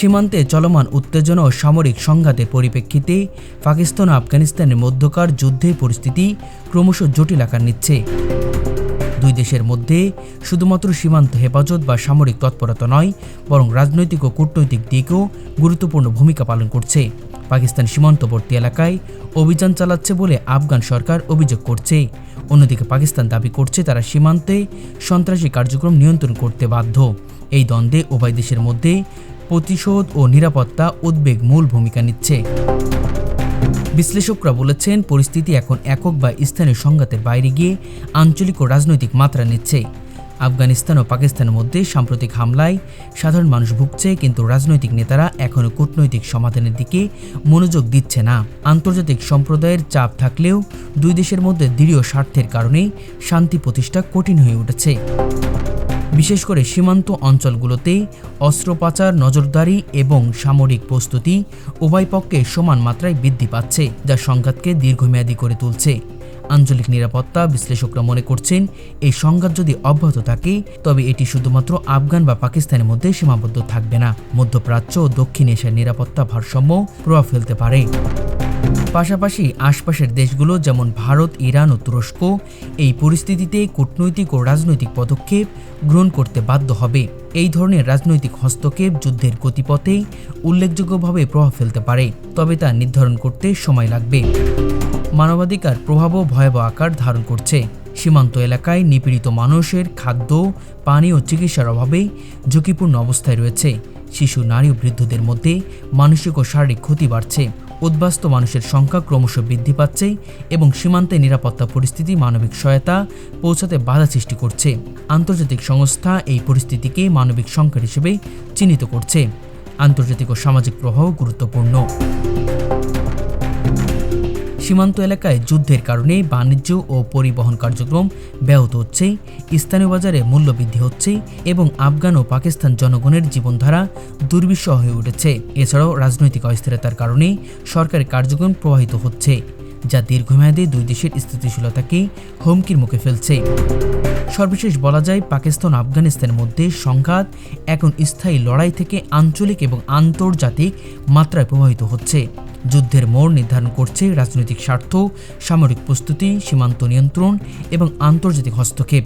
সীমান্তে চলমান উত্তেজনা ও সামরিক সংঘাতের পরিপ্রেক্ষিতে পাকিস্তান ও আফগানিস্তানের মধ্যকার যুদ্ধের পরিস্থিতি ক্রমশ জটিল আকার নিচ্ছে। দুই দেশের মধ্যে শুধুমাত্র সীমান্ত হেফাজত বা সামরিক তৎপরতা নয়, বরং রাজনৈতিক ও কূটনৈতিক দিকও গুরুত্বপূর্ণ ভূমিকা পালন করছে। পাকিস্তান সীমান্তবর্তী এলাকায় অভিযান চালাচ্ছে বলে আফগান সরকার অভিযোগ করছে। অন্যদিকে পাকিস্তান দাবি করছে তারা সীমান্তে সন্ত্রাসী কার্যক্রম নিয়ন্ত্রণ করতে বাধ্য। এই দ্বন্দ্বে উভয় দেশের মধ্যে প্রতিশোধ ও নিরাপত্তা উদ্বেগ মূল ভূমিকা নিচ্ছে। বিশ্লেষকরা বলেছেন, পরিস্থিতি এখন একক বা স্থানীয় সংঘাতের বাইরে গিয়ে আঞ্চলিক ও রাজনৈতিক মাত্রা নিচ্ছে। আফগানিস্তান ও পাকিস্তানের মধ্যে সাম্প্রতিক হামলায় সাধারণ মানুষ ভুগছে, কিন্তু রাজনৈতিক নেতারা এখনও কূটনৈতিক সমাধানের দিকে মনোযোগ দিচ্ছে না। আন্তর্জাতিক সম্প্রদায়ের চাপ থাকলেও দুই দেশের মধ্যে দৃঢ় স্বার্থের কারণে শান্তি প্রতিষ্ঠা কঠিন হয়ে উঠেছে। বিশেষ করে সীমান্ত অঞ্চলগুলোতে অস্ত্র পাচার, নজরদারি এবং সামরিক প্রস্তুতি উভয় পক্ষে সমান মাত্রায় বৃদ্ধি পাচ্ছে, যা সংঘাতকে দীর্ঘমেয়াদী করে তুলছে। আঞ্চলিক নিরাপত্তা বিশ্লেষকরা মনে করছেন, এই সংঘাত যদি অব্যাহত থাকে তবে এটি শুধুমাত্র আফগান বা পাকিস্তানের মধ্যে সীমাবদ্ধ থাকবে না, মধ্যপ্রাচ্য ও দক্ষিণ এশিয়ার নিরাপত্তা ভারসাম্য প্রভাব ফেলতে পারে। পাশাপাশি আশপাশের দেশগুলো যেমন ভারত, ইরান ও তুরস্ক এই পরিস্থিতিতে কূটনৈতিক ও রাজনৈতিক পদক্ষেপ গ্রহণ করতে বাধ্য হবে। এই ধরনের রাজনৈতিক হস্তক্ষেপ যুদ্ধের গতিপথে উল্লেখযোগ্যভাবে প্রভাব ফেলতে পারে, তবে তা নির্ধারণ করতে সময় লাগবে। মানবাধিকার প্রভাবও ভয়াবহ আকার ধারণ করছে। সীমান্ত এলাকায় নিপীড়িত মানুষের খাদ্য, পানি ও চিকিৎসার অভাবে ঝুঁকিপূর্ণ অবস্থায় রয়েছে। শিশু, নারী ও বৃদ্ধদের মধ্যে মানসিক ও শারীরিক ক্ষতি বাড়ছে। উদ্বাস্তু মানুষের সংখ্যা ক্রমশ বৃদ্ধি পাচ্ছে এবং সীমান্তে নিরাপত্তা পরিস্থিতি মানবিক সহায়তা পৌঁছাতে বাধা সৃষ্টি করছে। আন্তর্জাতিক সংস্থা এই পরিস্থিতিকে মানবিক সংকট হিসেবে চিহ্নিত করছে। আন্তর্জাতিক ও সামাজিক প্রভাব গুরুত্বপূর্ণ। সীমান্ত এলাকায় যুদ্ধের কারণে বাণিজ্য ও পরিবহন কার্যক্রম ব্যাহত হচ্ছে, স্থানীয় বাজারে মূল্য বৃদ্ধি হচ্ছে এবং আফগান ও পাকিস্তান জনগণের জীবনধারা দুর্বিষহ হয়ে উঠেছে। এছাড়াও রাজনৈতিক অস্থিরতার কারণে সরকারি কার্যক্রম প্রভাবিত হচ্ছে, যা দীর্ঘমেয়াদে দুই দেশের স্থিতিশীলতাকে হুমকির মুখে ফেলছে। সর্বশেষ বলা যায়, পাকিস্তান ও আফগানিস্তানের মধ্যে সংঘাত এখন স্থায়ী লড়াই থেকে আঞ্চলিক এবং আন্তর্জাতিক মাত্রায় প্রভাবিত হচ্ছে। যুদ্ধের মোড় নির্ধারণ করছে রাজনৈতিক স্বার্থ, সামরিক প্রস্তুতি, সীমান্ত নিয়ন্ত্রণ এবং আন্তর্জাতিক হস্তক্ষেপ।